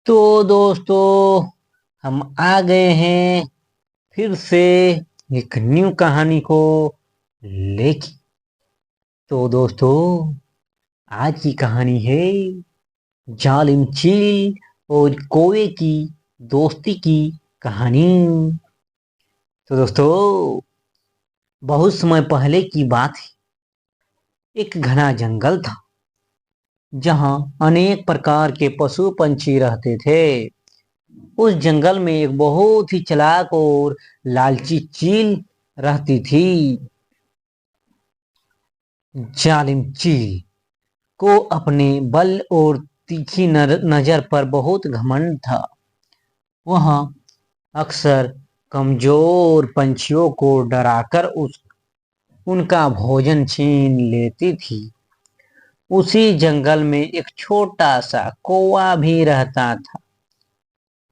तो दोस्तों, हम आ गए हैं फिर से एक न्यू कहानी को लेके। तो दोस्तों, आज की कहानी है जालिम चील और कौवे की दोस्ती की कहानी। तो दोस्तों, बहुत समय पहले की बात है। एक घना जंगल था जहाँ अनेक प्रकार के पशु पंछी रहते थे। उस जंगल में एक बहुत ही चालाक और लालची चील रहती थी। जालिम चील को अपने बल और तीखी नजर पर बहुत घमंड था। वह अक्सर कमजोर पंछियों को डराकर उनका भोजन छीन लेती थी। उसी जंगल में एक छोटा सा कौवा भी रहता था।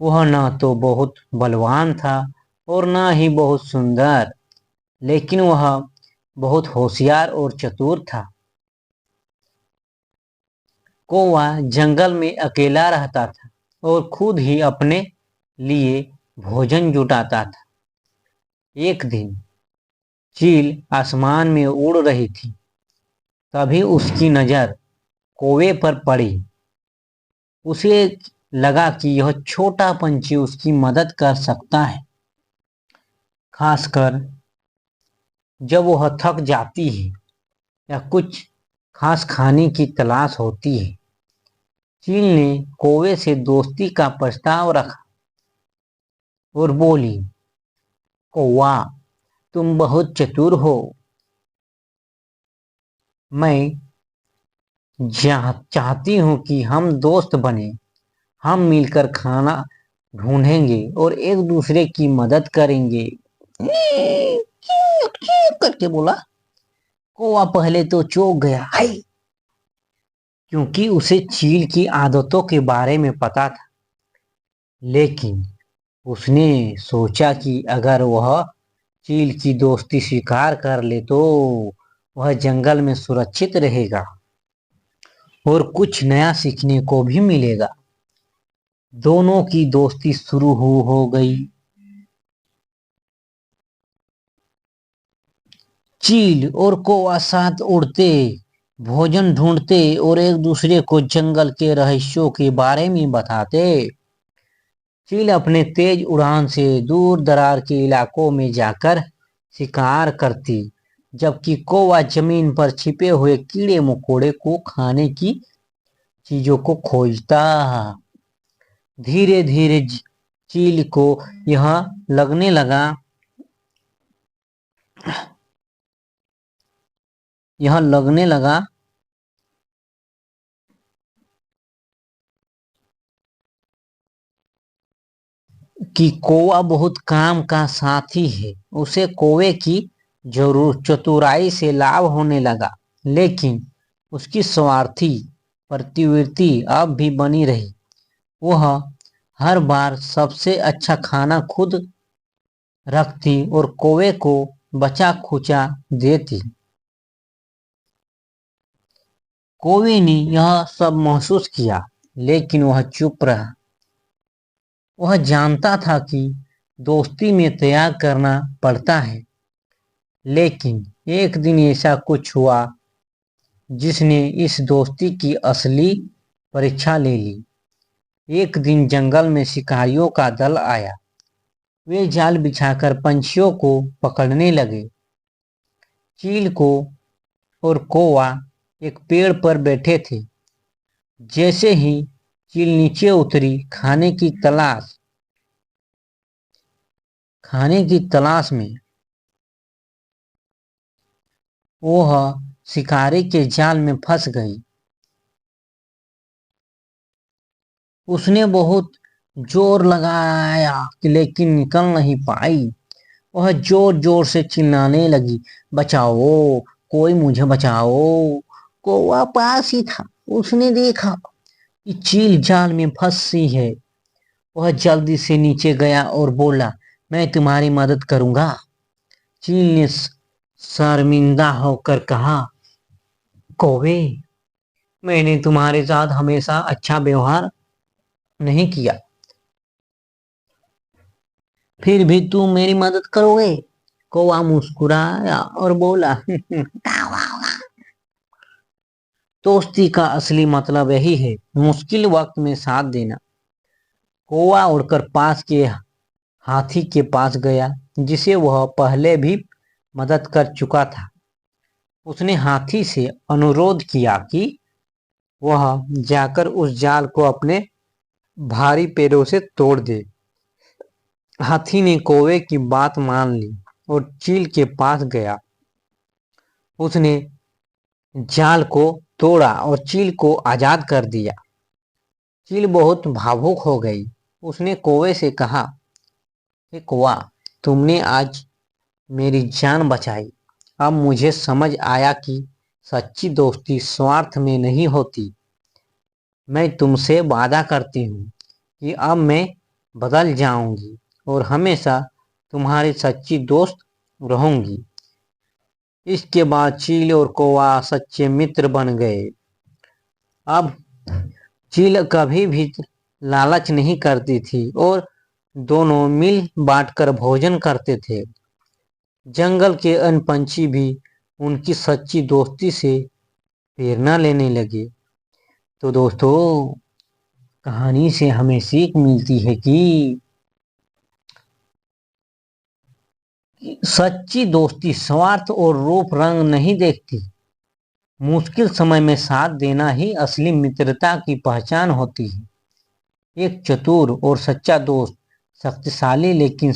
वह न तो बहुत बलवान था और न ही बहुत सुंदर, लेकिन वह बहुत होशियार और चतुर था। कौवा जंगल में अकेला रहता था और खुद ही अपने लिए भोजन जुटाता था। एक दिन चील आसमान में उड़ रही थी। तभी उसकी नजर कौवे पर पड़ी। उसे लगा कि यह छोटा पंछी उसकी मदद कर सकता है, खासकर जब वह थक जाती है या कुछ खास खाने की तलाश होती है। चील ने कौवे से दोस्ती का प्रस्ताव रखा और बोली, कौवा, तुम बहुत चतुर हो। मैं चाहती हूँ कि हम दोस्त बने। हम मिलकर खाना ढूंढेंगे और एक दूसरे की मदद करेंगे। करके बोला। कौवा पहले तो चौंक गया, हाय, क्योंकि उसे चील की आदतों के बारे में पता था। लेकिन उसने सोचा कि अगर वह चील की दोस्ती स्वीकार कर ले तो वह जंगल में सुरक्षित रहेगा और कुछ नया सीखने को भी मिलेगा। दोनों की दोस्ती शुरू हो गई। चील और कौवा साथ उड़ते, भोजन ढूंढते और एक दूसरे को जंगल के रहस्यों के बारे में बताते। चील अपने तेज उड़ान से दूर दरार के इलाकों में जाकर शिकार करती, जबकि कौवा जमीन पर छिपे हुए कीड़े मकोड़े को खाने की चीजों को खोजता। धीरे धीरे चील को यह लगने लगा यह लगने लगा कि कौवा बहुत काम का साथी है। उसे कौवे की जरूर चतुराई से लाभ होने लगा, लेकिन उसकी स्वार्थी प्रवृत्ति अब भी बनी रही। वह हर बार सबसे अच्छा खाना खुद रखती और कौवे को बचा खुचा देती। कौवे ने यह सब महसूस किया, लेकिन वह चुप रहा। वह जानता था कि दोस्ती में त्याग करना पड़ता है, लेकिन एक दिन ऐसा कुछ हुआ जिसने इस दोस्ती की असली परीक्षा ले ली। एक दिन जंगल में शिकारियों का दल आया। वे जाल बिछाकर पंछियों को पकड़ने लगे। चील को और कौवा एक पेड़ पर बैठे थे। जैसे ही चील नीचे उतरी खाने की तलाश में, वह शिकारी के जाल में फंस गई। उसने बहुत जोर लगाया लेकिन निकल नहीं पाई। वह जोर जोर से चिल्लाने लगी, बचाओ, कोई मुझे बचाओ। कौवा पास ही था। उसने देखा कि चील जाल में फंसी है। वह जल्दी से नीचे गया और बोला, मैं तुम्हारी मदद करूंगा। चील ने शर्मिंदा होकर कहा, कौवे, मैंने तुम्हारे साथ हमेशा अच्छा व्यवहार नहीं किया। फिर भी तुम मेरी मदद करोगे? कौवा मुस्कुराया और बोला, दोस्ती का असली मतलब यही है, मुश्किल वक्त में साथ देना। कौवा उड़कर पास के हाथी के पास गया, जिसे वह पहले भी मदद कर चुका था। उसने हाथी से अनुरोध किया कि वह जाकर उस जाल को अपने भारी पैरों से तोड़ दे। हाथी ने कौवे की बात मान ली और चील के पास गया। उसने जाल को तोड़ा और चील को आजाद कर दिया। चील बहुत भावुक हो गई। उसने कौवे से कहा, हे कौवा, तुमने आज मेरी जान बचाई। अब मुझे समझ आया कि सच्ची दोस्ती स्वार्थ में नहीं होती। मैं तुमसे वादा करती हूँ कि अब मैं बदल जाऊंगी और हमेशा तुम्हारी सच्ची दोस्त रहूंगी। इसके बाद चील और कौवा सच्चे मित्र बन गए। अब चील कभी भी लालच नहीं करती थी और दोनों मिल बांटकर भोजन करते थे। जंगल के अन्य पंछी भी उनकी सच्ची दोस्ती से प्रेरणा लेने लगे। तो दोस्तों, कहानी से हमें सीख मिलती है कि सच्ची दोस्ती स्वार्थ और रूप रंग नहीं देखती। मुश्किल समय में साथ देना ही असली मित्रता की पहचान होती है। एक चतुर और सच्चा दोस्त शक्तिशाली लेकिन